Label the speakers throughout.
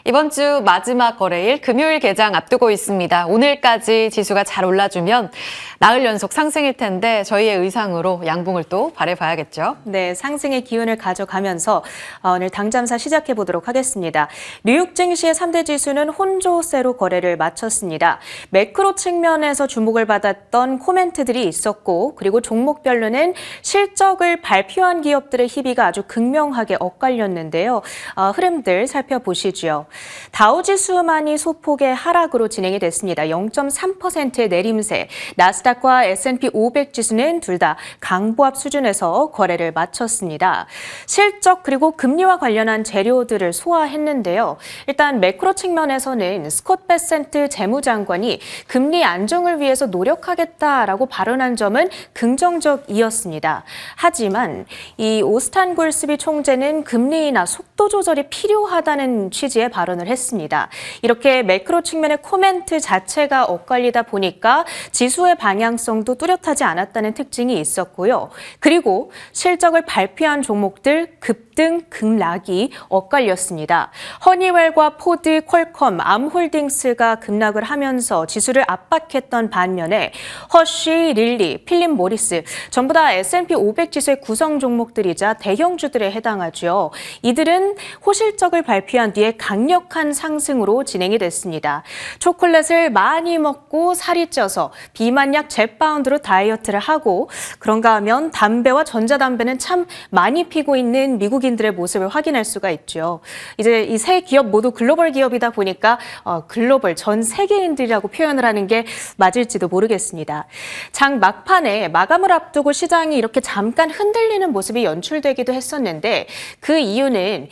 Speaker 1: 이번 주 마지막 거래일 금요일 개장 앞두고 있습니다. 오늘까지 지수가 잘 올라주면 나흘 연속 상승일 텐데 저희의 의상으로 양봉을 또 발해봐야겠죠.
Speaker 2: 네, 상승의 기운을 가져가면서 오늘 당잠사 시작해 보도록 하겠습니다. 뉴욕 증시의 3대 지수는 혼조세로 거래를 마쳤습니다. 매크로 측면에서 주목을 받았던 코멘트들이 있었고, 그리고 종목별로는 실적을 발표한 기업들의 희비가 아주 극명하게 엇갈렸는데요. 흐름들 살펴보시죠. 다우지수만이 소폭의 하락으로 진행이 됐습니다. 0.3%의 내림세, 나스닥과 S&P 500 지수는 둘 다 강보합 수준에서 거래를 마쳤습니다. 실적 그리고 금리와 관련한 재료들을 소화했는데요. 일단 매크로 측면에서는 스콧 베센트 재무장관이 금리 안정을 위해서 노력하겠다라고 발언한 점은 긍정적이었습니다. 하지만 이 오스탄 골스비 총재는 금리 인하 속도 조절이 필요하다는 취지의 발언을 했습니다. 이렇게 매크로 측면의 코멘트 자체가 엇갈리다 보니까 지수의 방향성도 뚜렷하지 않았다는 특징이 있었고요. 그리고 실적을 발표한 종목들 급등, 급락이 엇갈렸습니다. 허니웰과 포드, 퀄컴, 암홀딩스가 급락을 하면서 지수를 압박했던 반면에 허쉬, 릴리, 필립 모리스 전부 다 S&P 500 지수의 구성 종목들이자 대형주들에 해당하죠. 이들은 호실적을 발표한 뒤에 강력한 상승으로 진행이 됐습니다. 초콜릿을 많이 먹고 살이 쪄서 비만약 젯바운드로 다이어트를 하고, 그런가 하면 담배와 전자담배는 참 많이 피고 있는 미국인들의 모습을 확인할 수가 있죠. 이제 이 세 기업 모두 글로벌 기업이다 보니까 글로벌 전 세계인들이라고 표현을 하는 게 맞을지도 모르겠습니다. 장 막판에 마감을 앞두고 시장이 이렇게 잠깐 흔들리는 모습이 연출되기도 했었는데, 그 이유는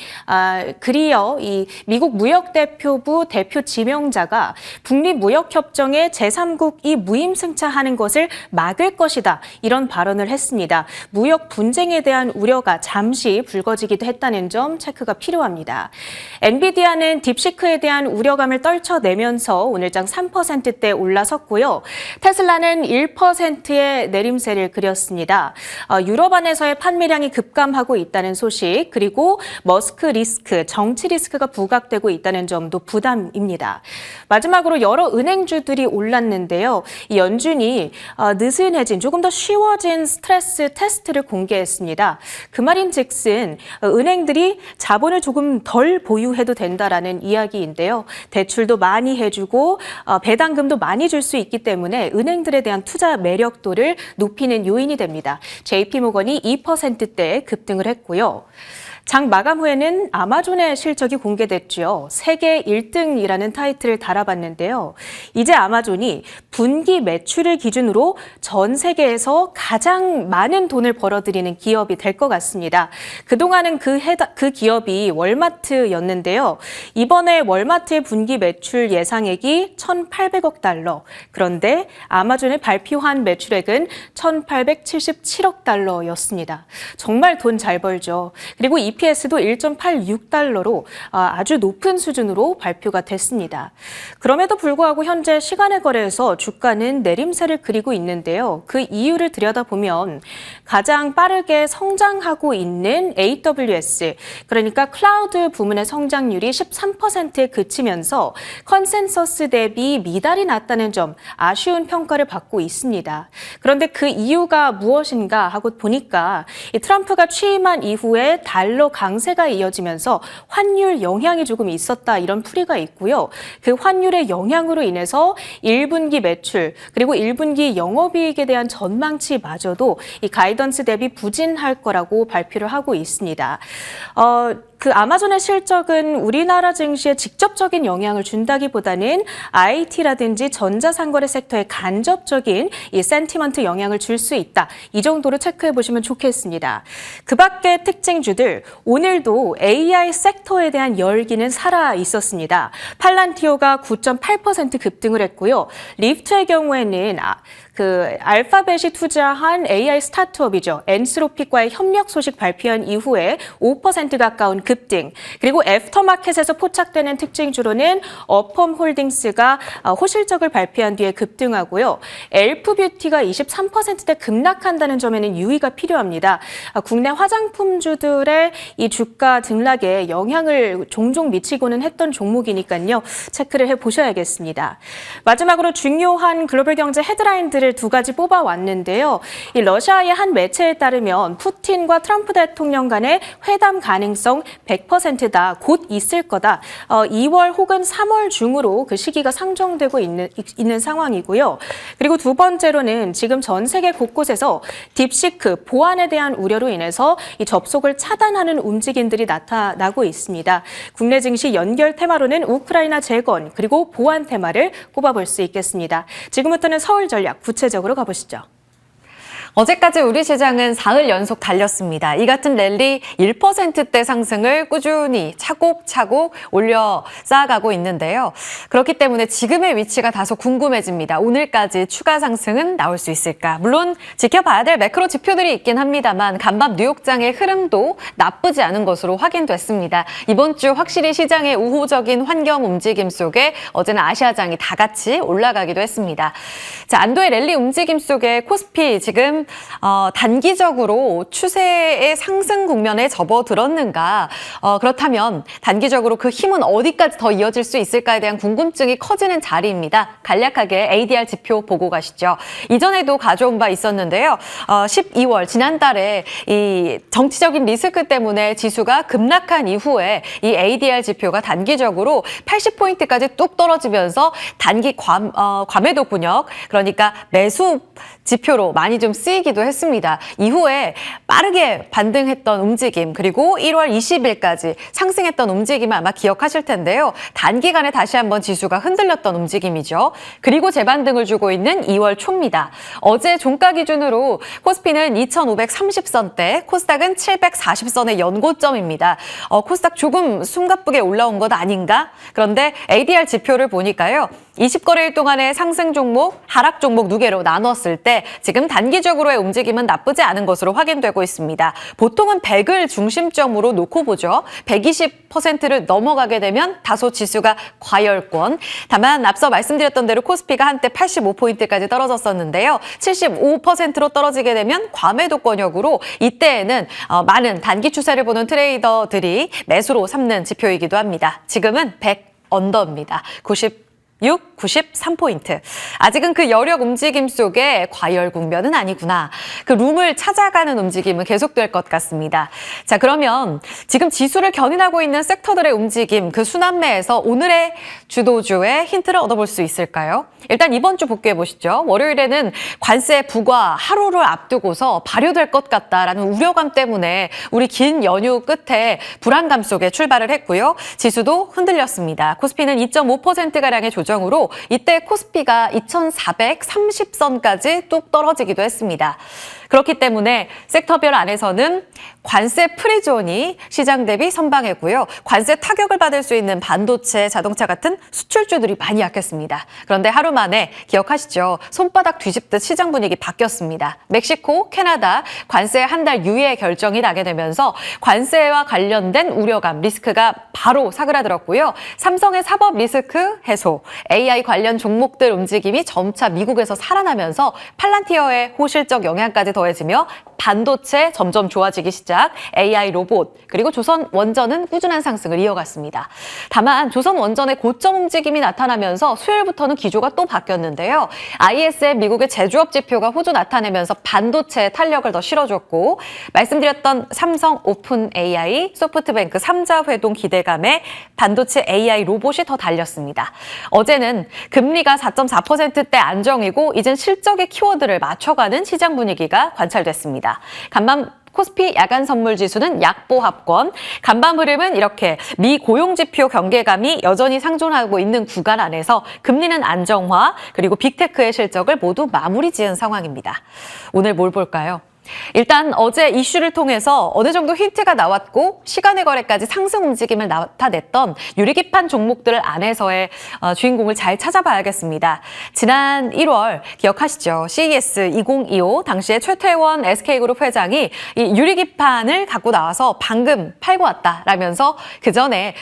Speaker 2: 그리어 이 미국 무역대표부 대표 지명자가 북미무역협정에 제3국이 무임승차하는 것을 막을 것이다, 이런 발언을 했습니다. 무역 분쟁에 대한 우려가 잠시 불거지기도 했다는 점 체크가 필요합니다. 엔비디아는 딥시크에 대한 우려감을 떨쳐내면서 오늘장 3%대 올라섰고요. 테슬라는 1%의 내림세를 그렸습니다. 유럽 안에서의 판매량이 급감하고 있다는 소식, 그리고 머스크 리스크, 정치 리스크가 부각되고 있다는 점도 부담입니다. 마지막으로 여러 은행주들이 올랐는데요. 이 연준이 느슨해진, 조금 더 쉬워진 스트레스 테스트를 공개했습니다. 그 말인즉슨 은행들이 자본을 조금 덜 보유해도 된다라는 이야기인데요. 대출도 많이 해주고 배당금도 많이 줄 수 있기 때문에 은행들에 대한 투자 매력도를 높이는 요인이 됩니다. JP모건이 2%대 급등을 했고요. 장 마감 후에는 아마존의 실적이 공개됐죠. 세계 1등이라는 타이틀을 달아봤는데요. 이제 아마존이 분기 매출을 기준으로 전 세계에서 가장 많은 돈을 벌어들이는 기업이 될 것 같습니다. 그동안은 그 기업이 월마트였는데요. 이번에 월마트의 분기 매출 예상액이 1,800억 달러. 그런데 아마존의 발표한 매출액은 1,877억 달러였습니다. 정말 돈 잘 벌죠. 그리고 EPS도 1.86달러로 아주 높은 수준으로 발표가 됐습니다. 그럼에도 불구하고 현재 시간의 거래에서 주가는 내림세를 그리고 있는데요. 그 이유를 들여다보면 가장 빠르게 성장하고 있는 AWS, 그러니까 클라우드 부문의 성장률이 13%에 그치면서 컨센서스 대비 미달이 났다는 점, 아쉬운 평가를 받고 있습니다. 그런데 그 이유가 무엇인가 하고 보니까 이 트럼프가 취임한 이후에 달러 강세가 이어지면서 환율 영향이 조금 있었다, 이런 풀이가 있고요. 그 환율의 영향으로 인해서 1분기 매출 그리고 1분기 영업이익에 대한 전망치마저도 이 가이던스 대비 부진할 거라고 발표를 하고 있습니다. 그 아마존의 실적은 우리나라 증시에 직접적인 영향을 준다기보다는 IT라든지 전자상거래 섹터에 간접적인 이 센티먼트 영향을 줄 수 있다, 이 정도로 체크해 보시면 좋겠습니다. 그 밖의 특징주들, 오늘도 AI 섹터에 대한 열기는 살아 있었습니다. 팔란티오가 9.8% 급등을 했고요. 리프트의 경우에는 그 알파벳이 투자한 AI 스타트업이죠. 엔스로픽과의 협력 소식 발표한 이후에 5% 가까운 급등, 그리고 애프터마켓에서 포착되는 특징주로는 어펌 홀딩스가 호실적을 발표한 뒤에 급등하고요. 엘프뷰티가 23%대 급락한다는 점에는 유의가 필요합니다. 국내 화장품주들의 이 주가 등락에 영향을 종종 미치고는 했던 종목이니까요. 체크를 해보셔야겠습니다. 마지막으로 중요한 글로벌 경제 헤드라인들을 두 가지 뽑아왔는데요. 이 러시아의 한 매체에 따르면 푸틴과 트럼프 대통령 간의 회담 가능성 100%다, 곧 있을 거다. 2월 혹은 3월 중으로 그 시기가 상정되고 있는 상황이고요. 그리고 두 번째로는 지금 전 세계 곳곳에서 딥시크 보안에 대한 우려로 인해서 이 접속을 차단하는 움직임들이 나타나고 있습니다. 국내 증시 연결 테마로는 우크라이나 재건 그리고 보안 테마를 꼽아볼 수 있겠습니다. 지금부터는 서울 전략 구체적으로 가보시죠.
Speaker 1: 어제까지 우리 시장은 사흘 연속 달렸습니다. 이 같은 랠리 1%대 상승을 꾸준히 차곡차곡 올려 쌓아가고 있는데요. 그렇기 때문에 지금의 위치가 다소 궁금해집니다. 오늘까지 추가 상승은 나올 수 있을까? 물론 지켜봐야 될 매크로 지표들이 있긴 합니다만 간밤 뉴욕장의 흐름도 나쁘지 않은 것으로 확인됐습니다. 이번 주 확실히 시장의 우호적인 환경 움직임 속에 어제는 아시아장이 다 같이 올라가기도 했습니다. 자, 안도의 랠리 움직임 속에 코스피 지금 단기적으로 추세의 상승 국면에 접어들었는가? 그렇다면 단기적으로 그 힘은 어디까지 더 이어질 수 있을까에 대한 궁금증이 커지는 자리입니다. 간략하게 ADR 지표 보고 가시죠. 이전에도 가져온 바 있었는데요. 12월 지난달에 이 정치적인 리스크 때문에 지수가 급락한 이후에 이 ADR 지표가 단기적으로 80포인트까지 뚝 떨어지면서 단기 과매도 군역, 그러니까 매수 지표로 많이 좀 쓰이기도 했습니다. 이후에 빠르게 반등했던 움직임, 그리고 1월 20일까지 상승했던 움직임을 아마 기억하실 텐데요. 단기간에 다시 한번 지수가 흔들렸던 움직임이죠. 그리고 재반등을 주고 있는 2월 초입니다. 어제 종가 기준으로 코스피는 2,530선대, 코스닥은 740선의 연고점입니다. 코스닥 조금 숨가쁘게 올라온 것 아닌가? 그런데 ADR 지표를 보니까요. 20거래일 동안의 상승 종목, 하락 종목 두 개로 나눴을 때 지금 단기적으로의 움직임은 나쁘지 않은 것으로 확인되고 있습니다. 보통은 100을 중심점으로 놓고 보죠. 120%를 넘어가게 되면 다소 지수가 과열권. 다만 앞서 말씀드렸던 대로 코스피가 한때 85포인트까지 떨어졌었는데요. 75%로 떨어지게 되면 과매도권역으로 이때에는 많은 단기 추세를 보는 트레이더들이 매수로 삼는 지표이기도 합니다. 지금은 100 언더입니다. 93포인트. 아직은 그 여력 움직임 속에 과열 국면은 아니구나. 그 룸을 찾아가는 움직임은 계속될 것 같습니다. 자, 그러면 지금 지수를 견인하고 있는 섹터들의 움직임, 그 순환매에서 오늘의 주도주의 힌트를 얻어볼 수 있을까요? 일단 이번 주 복귀해 보시죠. 월요일에는 관세 부과 하루를 앞두고서 발효될 것 같다라는 우려감 때문에 우리 긴 연휴 끝에 불안감 속에 출발을 했고요. 지수도 흔들렸습니다. 코스피는 2.5%가량의 조정으로 이때 코스피가 2,430선까지 뚝 떨어지기도 했습니다. 그렇기 때문에 섹터별 안에서는 관세 프리존이 시장 대비 선방했고요. 관세 타격을 받을 수 있는 반도체, 자동차 같은 수출주들이 많이 약했습니다. 그런데 하루 만에 기억하시죠? 손바닥 뒤집듯 시장 분위기 바뀌었습니다. 멕시코, 캐나다 관세 한 달 유예 결정이 나게 되면서 관세와 관련된 우려감, 리스크가 바로 사그라들었고요. 삼성의 사법 리스크 해소, AI 관련 종목들 움직임이 점차 미국에서 살아나면서 팔란티어의 호실적 영향까지 더해지며 반도체 점점 좋아지기 시작, AI 로봇, 그리고 조선 원전은 꾸준한 상승을 이어갔습니다. 다만 조선 원전의 고점 움직임이 나타나면서 수요일부터는 기조가 또 바뀌었는데요. ISM 미국의 제조업 지표가 호조 나타내면서 반도체 탄력을 더 실어줬고, 말씀드렸던 삼성, 오픈 AI, 소프트뱅크 3자 회동 기대감에 반도체 AI 로봇이 더 달렸습니다. 어제는 금리가 4.4%대 안정이고 이젠 실적의 키워드를 맞춰가는 시장 분위기가 관찰됐습니다. 간밤 코스피 야간 선물 지수는 약보합권, 간밤 흐름은 이렇게 미고용지표 경계감이 여전히 상존하고 있는 구간 안에서 금리는 안정화, 그리고 빅테크의 실적을 모두 마무리 지은 상황입니다. 오늘 뭘 볼까요? 일단 어제 이슈를 통해서 어느 정도 힌트가 나왔고 시간의 거래까지 상승 움직임을 나타냈던 유리기판 종목들 안에서의 주인공을 잘 찾아봐야겠습니다. 지난 1월 기억하시죠? CES 2025 당시에 최태원 SK그룹 회장이 이 유리기판을 갖고 나와서 방금 팔고 왔다라면서 그 전에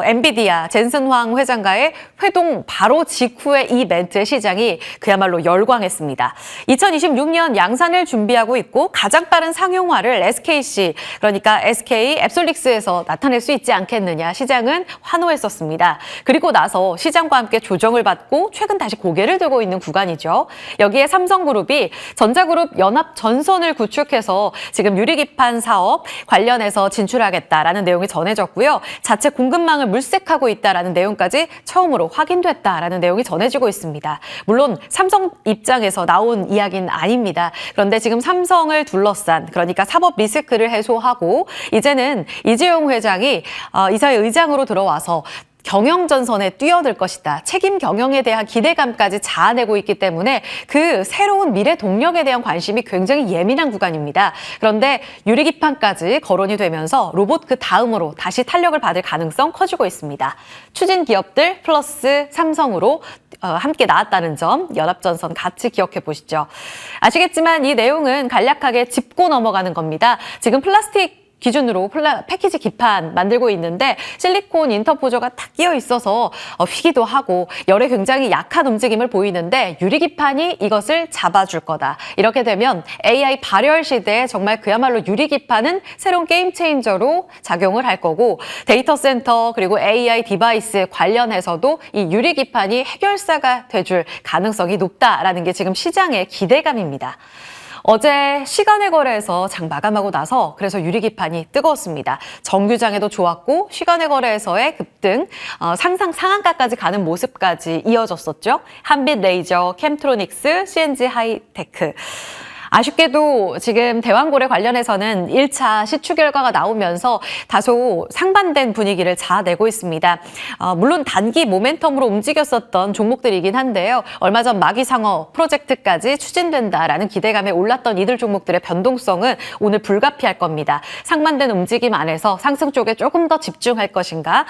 Speaker 1: 엔비디아 젠슨 황 회장과의 회동 바로 직후에 이 멘트의 시장이 그야말로 열광했습니다. 2026년 양산을 준비하고 있고 가장 빠른 상용화를 SKC 그러니까 SK 앱솔릭스에서 나타낼 수 있지 않겠느냐 시장은 환호했었습니다. 그리고 나서 시장과 함께 조정을 받고 최근 다시 고개를 들고 있는 구간이죠. 여기에 삼성그룹이 전자그룹 연합 전선을 구축해서 지금 유리기판 사업 관련해서 진출하겠다라는 내용이 전해졌고요. 자체 공급망을 물색하고 있다라는 내용까지 처음으로 확인됐다라는 내용이 전해지고 있습니다. 물론 삼성 입장에서 나온 이야기는 아닙니다. 그런데 지금 삼성을 둘러싼 그러니까 사법 리스크를 해소하고 이제는 이재용 회장이 이사회 의장으로 들어와서 경영전선에 뛰어들 것이다. 책임 경영에 대한 기대감까지 자아내고 있기 때문에 그 새로운 미래 동력에 대한 관심이 굉장히 예민한 구간입니다. 그런데 유리기판까지 거론이 되면서 로봇 그 다음으로 다시 탄력을 받을 가능성 커지고 있습니다. 추진 기업들 플러스 삼성으로 함께 나왔다는 점 연합전선 같이 기억해 보시죠. 아시겠지만 이 내용은 간략하게 짚고 넘어가는 겁니다. 지금 플라스틱 기준으로 패키지 기판 만들고 있는데 실리콘 인터포저가 탁 끼어 있어서 휘기도 하고 열에 굉장히 약한 움직임을 보이는데 유리기판이 이것을 잡아줄 거다. 이렇게 되면 AI 발열 시대에 정말 그야말로 유리기판은 새로운 게임 체인저로 작용을 할 거고 데이터 센터 그리고 AI 디바이스 관련해서도 이 유리기판이 해결사가 돼줄 가능성이 높다라는 게 지금 시장의 기대감입니다. 어제 시간의 거래에서 장 마감하고 나서 그래서 유리기판이 뜨거웠습니다. 정규장에도 좋았고 시간의 거래에서의 급등, 상상 상한가까지 가는 모습까지 이어졌었죠. 한빛레이저, 캠트로닉스, CNG 하이테크. 아쉽게도 지금 대왕고래 관련해서는 1차 시추 결과가 나오면서 다소 상반된 분위기를 자아내고 있습니다. 물론 단기 모멘텀으로 움직였었던 종목들이긴 한데요. 얼마 전 마기상어 프로젝트까지 추진된다라는 기대감에 올랐던 이들 종목들의 변동성은 오늘 불가피할 겁니다. 상반된 움직임 안에서 상승 쪽에 조금 더 집중할 것인가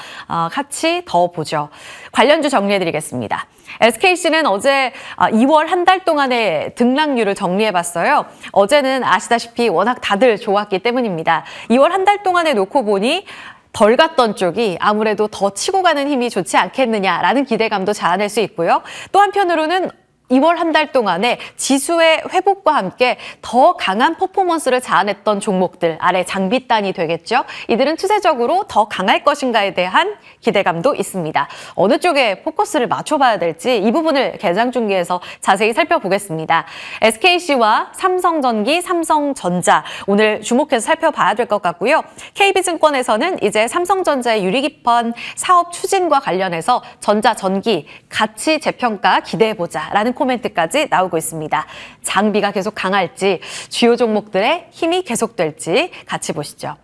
Speaker 1: 같이 더 보죠. 관련주 정리해드리겠습니다. SKC는 어제 2월 한 달 동안의 등락률을 정리해봤어요. 어제는 아시다시피 워낙 다들 좋았기 때문입니다. 2월 한 달 동안에 놓고 보니 덜 갔던 쪽이 아무래도 더 치고 가는 힘이 좋지 않겠느냐라는 기대감도 자아낼 수 있고요. 또 한편으로는 2월 한 달 동안에 지수의 회복과 함께 더 강한 퍼포먼스를 자아냈던 종목들 아래 장비단이 되겠죠. 이들은 추세적으로 더 강할 것인가에 대한 기대감도 있습니다. 어느 쪽에 포커스를 맞춰봐야 될지 이 부분을 개장 중기에서 자세히 살펴보겠습니다. SKC와 삼성전기, 삼성전자 오늘 주목해서 살펴봐야 될 것 같고요. KB증권에서는 이제 삼성전자의 유리기판 사업 추진과 관련해서 전자, 전기 같이 재평가 기대해보자라는 코멘트까지 나오고 있습니다. 장비가 계속 강할지 주요 종목들의 힘이 계속될지 같이 보시죠.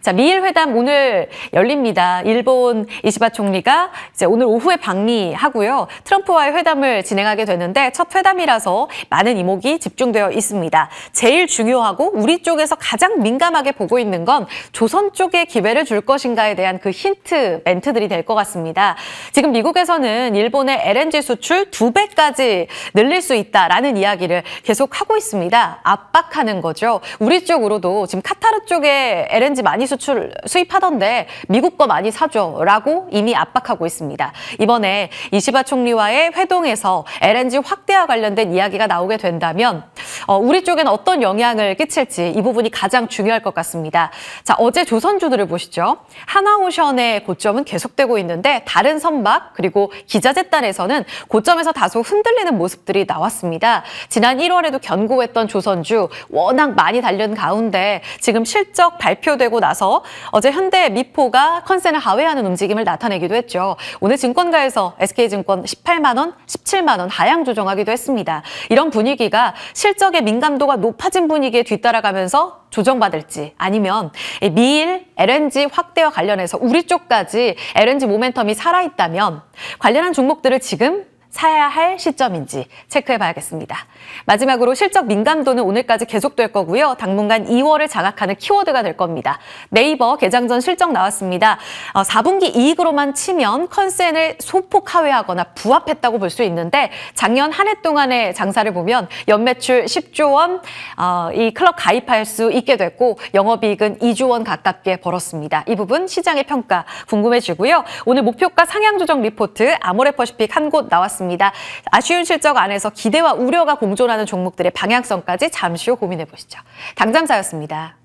Speaker 1: 자, 미일 회담 오늘 열립니다. 일본 이시바 총리가 이제 오늘 오후에 방미하고요. 트럼프와의 회담을 진행하게 되는데 첫 회담이라서 많은 이목이 집중되어 있습니다. 제일 중요하고 우리 쪽에서 가장 민감하게 보고 있는 건 조선 쪽에 기회를 줄 것인가에 대한 그 힌트 멘트들이 될 것 같습니다. 지금 미국에서는 일본의 LNG 수출 2배까지 늘릴 수 있다라는 이야기를 계속 하고 있습니다. 압박하는 거죠. 우리 쪽으로도 지금 카타르 쪽에 LNG 많이 수입하던데 미국 거 많이 사줘 라고 이미 압박하고 있습니다. 이번에 이시바 총리와의 회동에서 LNG 확대와 관련된 이야기가 나오게 된다면 우리 쪽에는 어떤 영향을 끼칠지 이 부분이 가장 중요할 것 같습니다. 자, 어제 조선주들을 보시죠. 하나오션의 고점은 계속되고 있는데 다른 선박 그리고 기자재단에서는 고점에서 다소 흔들리는 모습들이 나왔습니다. 지난 1월에도 견고했던 조선주 워낙 많이 달린 가운데 지금 실적 발표되고 나서 어제 현대 미포가 컨센을 하회하는 움직임을 나타내기도 했죠. 오늘 증권가에서 SK증권 18만 원, 17만 원 하향 조정하기도 했습니다. 이런 분위기가 실적의 민감도가 높아진 분위기에 뒤따라가면서 조정받을지 아니면 미일 LNG 확대와 관련해서 우리 쪽까지 LNG 모멘텀이 살아있다면 관련한 종목들을 지금 사야 할 시점인지 체크해 봐야겠습니다. 마지막으로 실적 민감도는 오늘까지 계속될 거고요. 당분간 2월을 장악하는 키워드가 될 겁니다. 네이버 개장 전 실적 나왔습니다. 4분기 이익으로만 치면 컨센을 소폭 하회하거나 부합했다고 볼 수 있는데 작년 한 해 동안의 장사를 보면 연매출 10조 원, 이 클럽 가입할 수 있게 됐고 영업이익은 2조 원 가깝게 벌었습니다. 이 부분 시장의 평가 궁금해지고요. 오늘 목표가 상향 조정 리포트 아모레퍼시픽 한 곳 나왔습니다. 아쉬운 실적 안에서 기대와 우려가 공존하는 종목들의 방향성까지 잠시 후 고민해 보시죠. 당잠사였습니다.